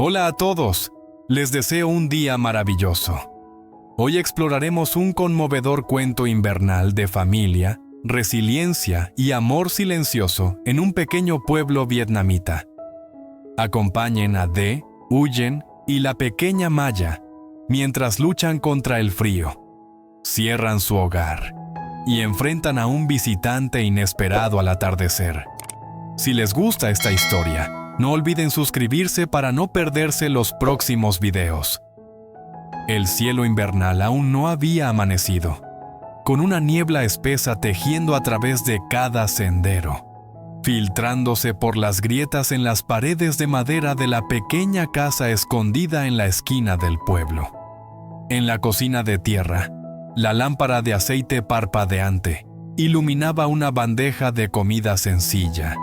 Hola a todos, les deseo un día maravilloso. Hoy exploraremos un conmovedor cuento invernal de familia, resiliencia y amor silencioso en un pequeño pueblo vietnamita. Acompañen a De, Huyen y la pequeña Maya mientras luchan contra el frío, cierran su hogar y enfrentan a un visitante inesperado al atardecer. Si les gusta esta historia, no olviden suscribirse para no perderse los próximos videos. El cielo invernal aún no había amanecido, con una niebla espesa tejiendo a través de cada sendero, filtrándose por las grietas en las paredes de madera de la pequeña casa escondida en la esquina del pueblo. En la cocina de tierra, la lámpara de aceite parpadeante iluminaba una bandeja de comida sencilla.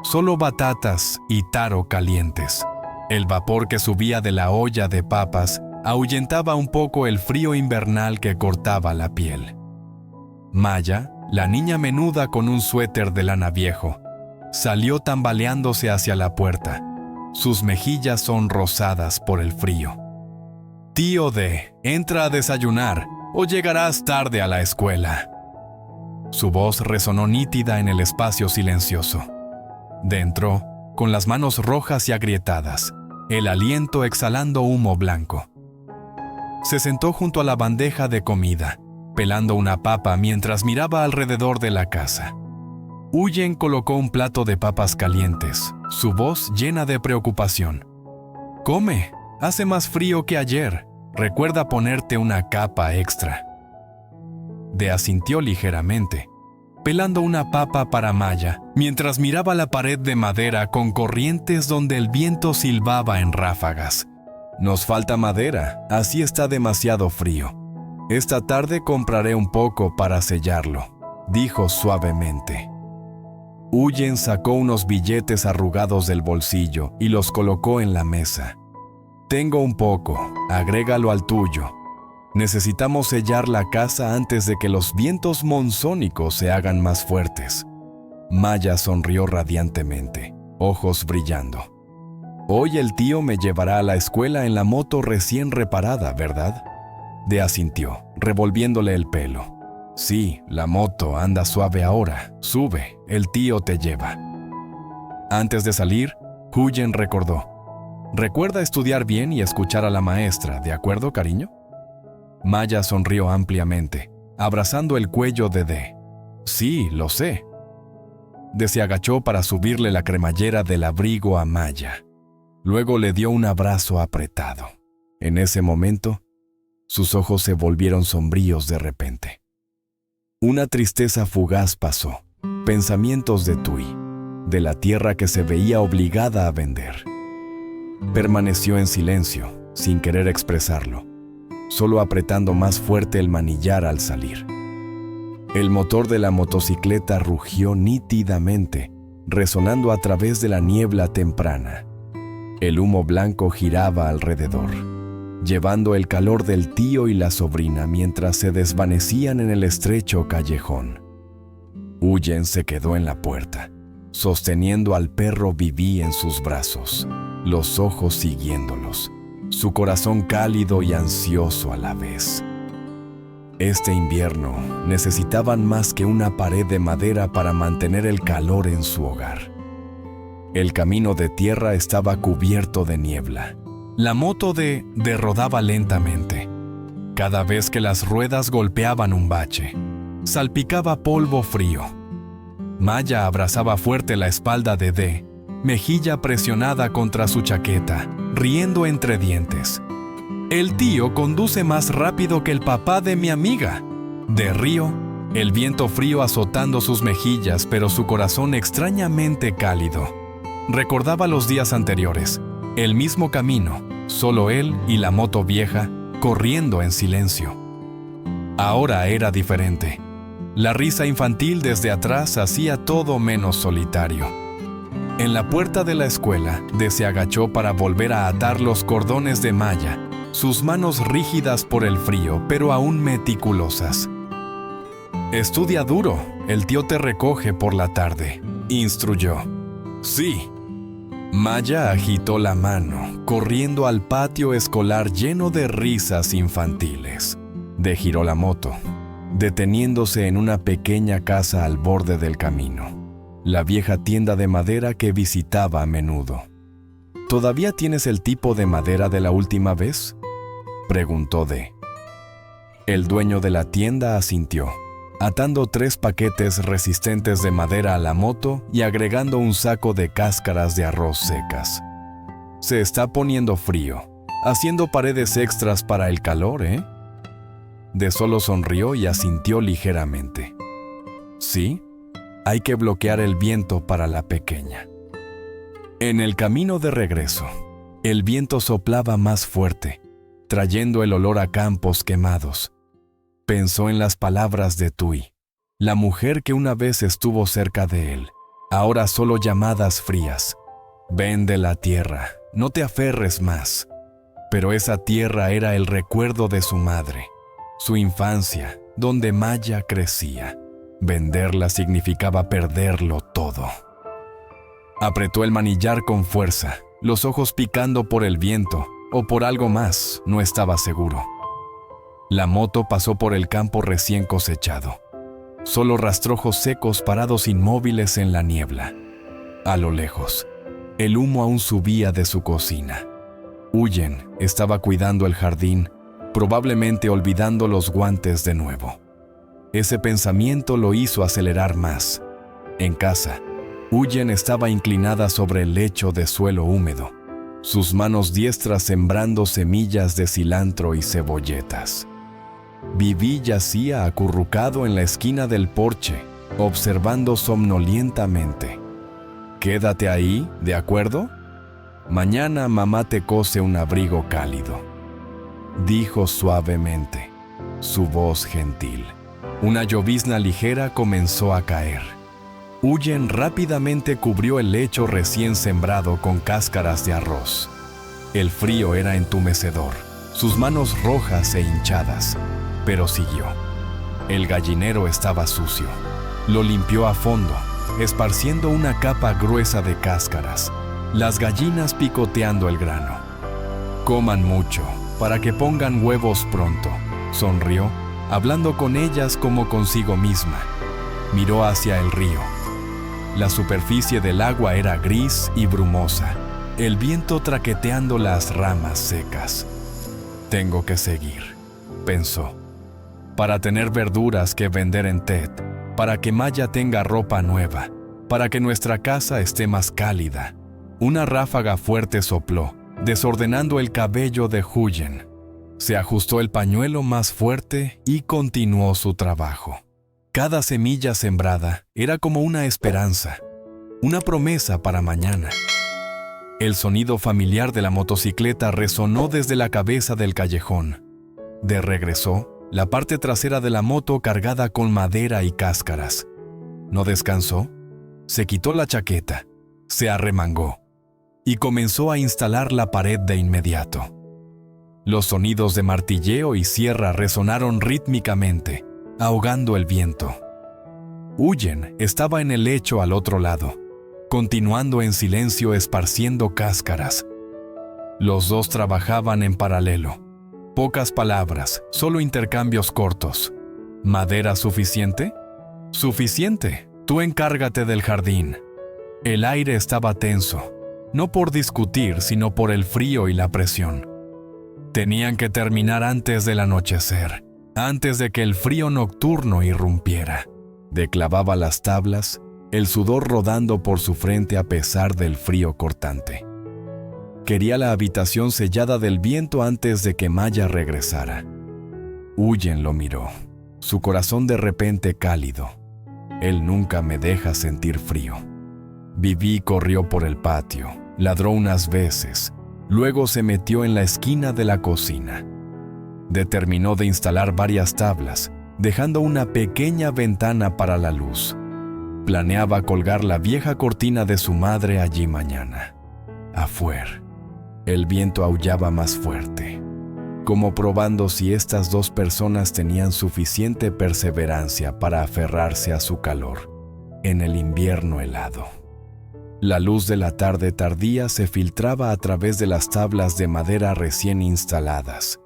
Solo batatas y taro calientes. El vapor que subía de la olla de papas ahuyentaba un poco el frío invernal que cortaba la piel. Maya, la niña menuda con un suéter de lana viejo, salió tambaleándose hacia la puerta. Sus mejillas sonrosadas por el frío. «Tío De, entra a desayunar o llegarás tarde a la escuela». Su voz resonó nítida en el espacio silencioso. Dentro, con las manos rojas y agrietadas, el aliento exhalando humo blanco. Se sentó junto a la bandeja de comida, pelando una papa mientras miraba alrededor de la casa. Huyen colocó un plato de papas calientes, su voz llena de preocupación. «Come, hace más frío que ayer. Recuerda ponerte una capa extra». De asintió ligeramente, pelando una papa para Maya, mientras miraba la pared de madera con corrientes donde el viento silbaba en ráfagas. «Nos falta madera, así está demasiado frío. Esta tarde compraré un poco para sellarlo», dijo suavemente. Huyen sacó unos billetes arrugados del bolsillo y los colocó en la mesa. «Tengo un poco, agrégalo al tuyo. Necesitamos sellar la casa antes de que los vientos monzónicos se hagan más fuertes». Maya sonrió radiantemente, ojos brillando. «Hoy el tío me llevará a la escuela en la moto recién reparada, ¿verdad?». De asintió, revolviéndole el pelo. «Sí, la moto anda suave ahora. Sube, el tío te lleva». Antes de salir, Huyen recordó. «Recuerda estudiar bien y escuchar a la maestra, ¿de acuerdo, cariño?». Maya sonrió ampliamente, abrazando el cuello de De. «Sí, lo sé». De se agachó para subirle la cremallera del abrigo a Maya. Luego le dio un abrazo apretado. En ese momento, sus ojos se volvieron sombríos de repente. Una tristeza fugaz pasó, pensamientos de Tui, de la tierra que se veía obligada a vender. Permaneció en silencio, sin querer expresarlo, solo apretando más fuerte el manillar al salir. El motor de la motocicleta rugió nítidamente, resonando a través de la niebla temprana. El humo blanco giraba alrededor, llevando el calor del tío y la sobrina mientras se desvanecían en el estrecho callejón. Huyen se quedó en la puerta, sosteniendo al perro Viví en sus brazos, los ojos siguiéndolos, su corazón cálido y ansioso a la vez. Este invierno necesitaban más que una pared de madera para mantener el calor en su hogar. El camino de tierra estaba cubierto de niebla. La moto de rodaba lentamente. Cada vez que las ruedas golpeaban un bache, salpicaba polvo frío. Maya abrazaba fuerte la espalda de De, mejilla presionada contra su chaqueta, riendo entre dientes. «El tío conduce más rápido que el papá de mi amiga». De río, el viento frío azotando sus mejillas, pero su corazón extrañamente cálido. Recordaba los días anteriores, el mismo camino, solo él y la moto vieja, corriendo en silencio. Ahora era diferente. La risa infantil desde atrás hacía todo menos solitario. En la puerta de la escuela, De se agachó para volver a atar los cordones de Maya, sus manos rígidas por el frío, pero aún meticulosas. «Estudia duro, el tío te recoge por la tarde», instruyó. «Sí». Maya agitó la mano, corriendo al patio escolar lleno de risas infantiles. Giró la moto, deteniéndose en una pequeña casa al borde del camino, la vieja tienda de madera que visitaba a menudo. ¿Todavía tienes el tipo de madera de la última vez?, preguntó Dee. El dueño de la tienda asintió, atando 3 paquetes resistentes de madera a la moto y agregando un saco de cáscaras de arroz secas. Se está poniendo frío, haciendo paredes extras para el calor, ¿eh? Dee solo sonrió y asintió ligeramente. Sí, hay que bloquear el viento para la pequeña. En el camino de regreso, el viento soplaba más fuerte, trayendo el olor a campos quemados. Pensó en las palabras de Tui, la mujer que una vez estuvo cerca de él, ahora solo llamadas frías. Ven de la tierra, no te aferres más. Pero esa tierra era el recuerdo de su madre, su infancia, donde Maya crecía. Venderla significaba perderlo todo. Apretó el manillar con fuerza, los ojos picando por el viento, o por algo más, no estaba seguro. La moto pasó por el campo recién cosechado. Solo rastrojos secos parados inmóviles en la niebla. A lo lejos, el humo aún subía de su cocina. Huyen estaba cuidando el jardín, probablemente olvidando los guantes de nuevo. Ese pensamiento lo hizo acelerar más. En casa, Huyen estaba inclinada sobre el lecho de suelo húmedo, sus manos diestras sembrando semillas de cilantro y cebolletas. Viví yacía acurrucado en la esquina del porche, observando somnolientamente. «Quédate ahí, ¿de acuerdo? Mañana mamá te cose un abrigo cálido», dijo suavemente, su voz gentil. Una llovizna ligera comenzó a caer. Huyen rápidamente cubrió el lecho recién sembrado con cáscaras de arroz. El frío era entumecedor, sus manos rojas e hinchadas, pero siguió. El gallinero estaba sucio. Lo limpió a fondo, esparciendo una capa gruesa de cáscaras, las gallinas picoteando el grano. «Coman mucho, para que pongan huevos pronto», sonrió, hablando con ellas como consigo misma. Miró hacia el río. La superficie del agua era gris y brumosa, el viento traqueteando las ramas secas. «Tengo que seguir», pensó, «para tener verduras que vender en Tet, para que Maya tenga ropa nueva, para que nuestra casa esté más cálida». Una ráfaga fuerte sopló, desordenando el cabello de Huyen. Se ajustó el pañuelo más fuerte y continuó su trabajo. Cada semilla sembrada era como una esperanza, una promesa para mañana. El sonido familiar de la motocicleta resonó desde la cabeza del callejón. De regresó, la parte trasera de la moto cargada con madera y cáscaras. No descansó, se quitó la chaqueta, se arremangó y comenzó a instalar la pared de inmediato. Los sonidos de martilleo y sierra resonaron rítmicamente, ahogando el viento. Huyen estaba en el lecho al otro lado, continuando en silencio esparciendo cáscaras. Los dos trabajaban en paralelo. Pocas palabras, solo intercambios cortos. ¿Madera suficiente? Suficiente, tú encárgate del jardín. El aire estaba tenso, no por discutir, sino por el frío y la presión. Tenían que terminar antes del anochecer, antes de que el frío nocturno irrumpiera. Clavaba las tablas, el sudor rodando por su frente a pesar del frío cortante. Quería la habitación sellada del viento antes de que Maya regresara. Huyen lo miró, su corazón de repente cálido. Él nunca me deja sentir frío. Viví corrió por el patio, ladró unas veces, luego se metió en la esquina de la cocina. Terminó de instalar varias tablas, dejando una pequeña ventana para la luz. Planeaba colgar la vieja cortina de su madre allí mañana. Afuera, el viento aullaba más fuerte, como probando si estas dos personas tenían suficiente perseverancia para aferrarse a su calor en el invierno helado. La luz de la tarde tardía se filtraba a través de las tablas de madera recién instaladas,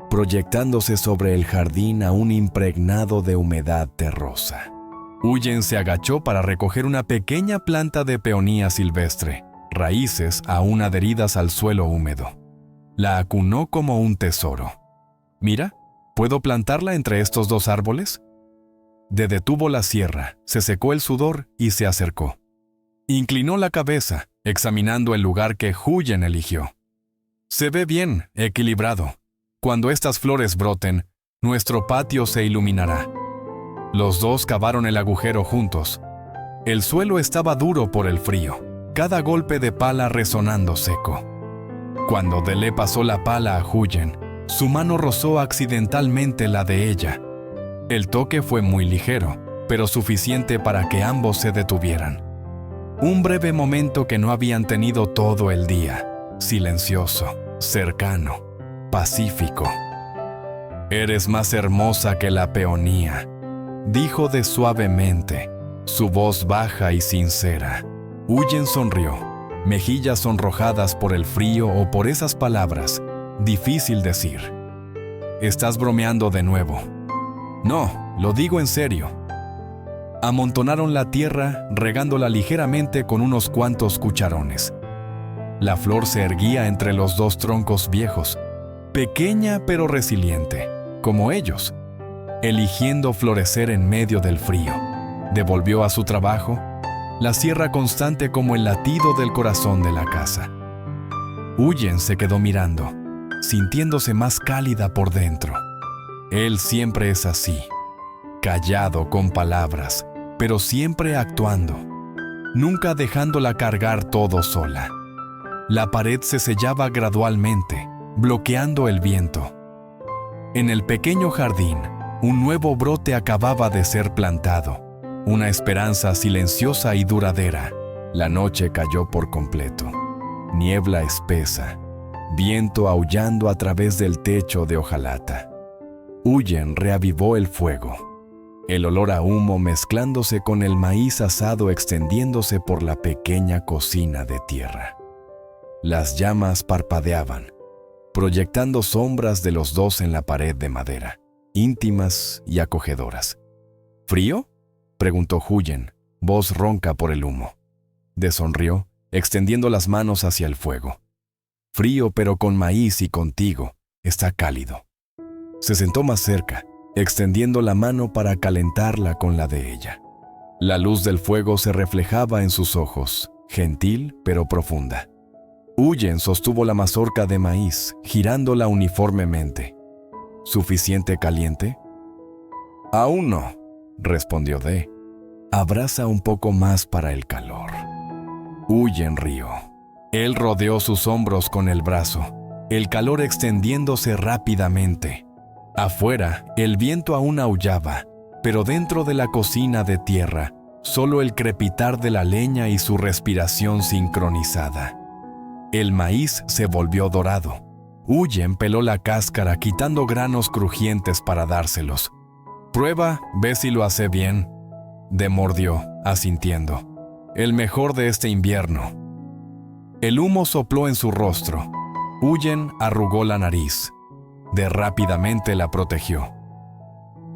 proyectándose sobre el jardín aún impregnado de humedad terrosa. Huyen se agachó para recoger una pequeña planta de peonía silvestre, raíces aún adheridas al suelo húmedo. La acunó como un tesoro. «Mira, ¿puedo plantarla entre estos dos árboles?» Detuvo la sierra, se secó el sudor y se acercó. Inclinó la cabeza, examinando el lugar que Huyen eligió. «Se ve bien, equilibrado. Cuando estas flores broten, nuestro patio se iluminará». Los dos cavaron el agujero juntos. El suelo estaba duro por el frío, cada golpe de pala resonando seco. Cuando Dele pasó la pala a Huyen, su mano rozó accidentalmente la de ella. El toque fue muy ligero, pero suficiente para que ambos se detuvieran. Un breve momento que no habían tenido todo el día, silencioso, cercano, pacífico. «Eres más hermosa que la peonía», dijo de suavemente, su voz baja y sincera. Huyen sonrió, mejillas sonrojadas por el frío o por esas palabras, difícil decir. «¿Estás bromeando de nuevo?» «No, lo digo en serio». Amontonaron la tierra, regándola ligeramente con unos cuantos cucharones. La flor se erguía entre los dos troncos viejos, pequeña pero resiliente, como ellos, eligiendo florecer en medio del frío. Devolvió a su trabajo, la sierra constante como el latido del corazón de la casa. Huyen se quedó mirando, sintiéndose más cálida por dentro. Él siempre es así, callado con palabras, pero siempre actuando, nunca dejándola cargar todo sola. La pared se sellaba gradualmente, bloqueando el viento. En el pequeño jardín, un nuevo brote acababa de ser plantado, una esperanza silenciosa y duradera. La noche cayó por completo. Niebla espesa, viento aullando a través del techo de hojalata. Huyen reavivó el fuego. El olor a humo mezclándose con el maíz asado extendiéndose por la pequeña cocina de tierra. Las llamas parpadeaban, proyectando sombras de los dos en la pared de madera, íntimas y acogedoras. «¿Frío?», preguntó Huyen, voz ronca por el humo. Sonrió, extendiendo las manos hacia el fuego. «Frío, pero con maíz y contigo, está cálido». Se sentó más cerca, extendiendo la mano para calentarla con la de ella. La luz del fuego se reflejaba en sus ojos, gentil pero profunda. Huyen sostuvo la mazorca de maíz, girándola uniformemente. «¿Suficiente caliente?» «Aún no», respondió De. «Abraza un poco más para el calor». Huyen rió. Él rodeó sus hombros con el brazo, el calor extendiéndose rápidamente. Afuera, el viento aún aullaba, pero dentro de la cocina de tierra, solo el crepitar de la leña y su respiración sincronizada. El maíz se volvió dorado. Huyen peló la cáscara quitando granos crujientes para dárselos. «Prueba, ve si lo hace bien», De mordió, asintiendo. «El mejor de este invierno». El humo sopló en su rostro. Huyen arrugó la nariz. De rápidamente la protegió.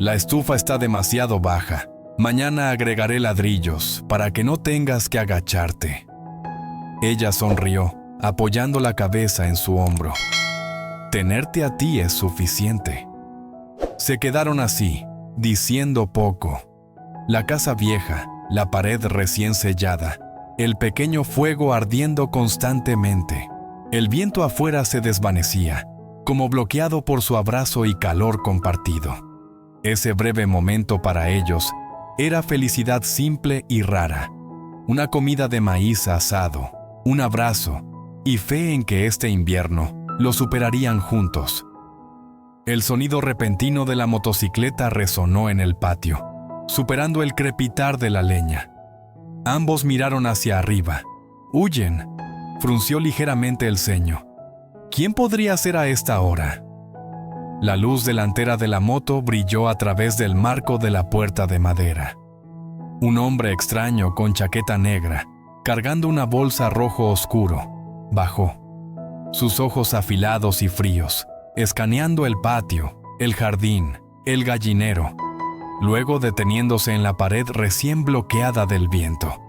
«La estufa está demasiado baja. Mañana agregaré ladrillos para que no tengas que agacharte». Ella sonrió, apoyando la cabeza en su hombro. «Tenerte a ti es suficiente». Se quedaron así, diciendo poco. La casa vieja, la pared recién sellada, el pequeño fuego ardiendo constantemente. El viento afuera se desvanecía, como bloqueado por su abrazo y calor compartido. Ese breve momento para ellos era felicidad simple y rara. Una comida de maíz asado, un abrazo y fe en que este invierno lo superarían juntos. El sonido repentino de la motocicleta resonó en el patio, superando el crepitar de la leña. Ambos miraron hacia arriba. Huyen frunció ligeramente el ceño. ¿Quién podría ser a esta hora? La luz delantera de la moto brilló a través del marco de la puerta de madera. Un hombre extraño con chaqueta negra, cargando una bolsa rojo oscuro. Bajó, sus ojos afilados y fríos, escaneando el patio, el jardín, el gallinero, luego deteniéndose en la pared recién bloqueada del viento.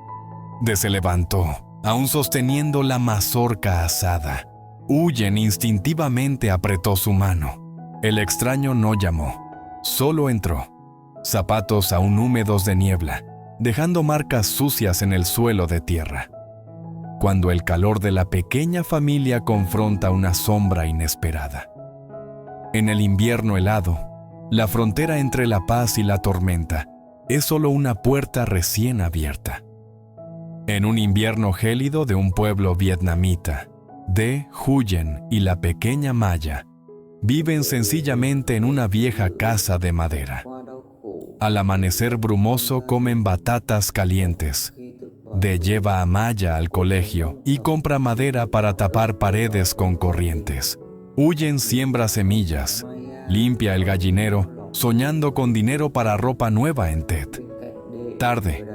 Se levantó, aún sosteniendo la mazorca asada. Huyen instintivamente apretó su mano. El extraño no llamó, solo entró, zapatos aún húmedos de niebla, dejando marcas sucias en el suelo de tierra. Cuando el calor de la pequeña familia confronta una sombra inesperada. En el invierno helado, la frontera entre la paz y la tormenta es solo una puerta recién abierta. En un invierno gélido de un pueblo vietnamita, Huyen y la pequeña Maya viven sencillamente en una vieja casa de madera. Al amanecer brumoso comen batatas calientes. Lleva a Maya al colegio y compra madera para tapar paredes con corrientes. Huyen siembra semillas, limpia el gallinero, soñando con dinero para ropa nueva en Tet. Tarde,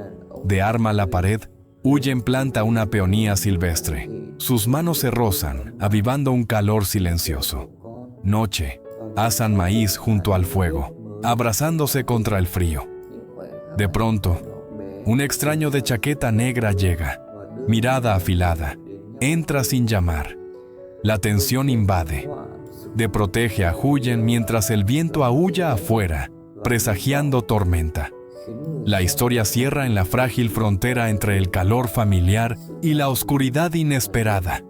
arma la pared, Huyen planta una peonía silvestre. Sus manos se rozan, avivando un calor silencioso. Noche, asan maíz junto al fuego, abrazándose contra el frío. De pronto, un extraño de chaqueta negra llega, mirada afilada, entra sin llamar. La tensión invade. Protege a Huyen mientras el viento aúlla afuera, presagiando tormenta. La historia cierra en la frágil frontera entre el calor familiar y la oscuridad inesperada.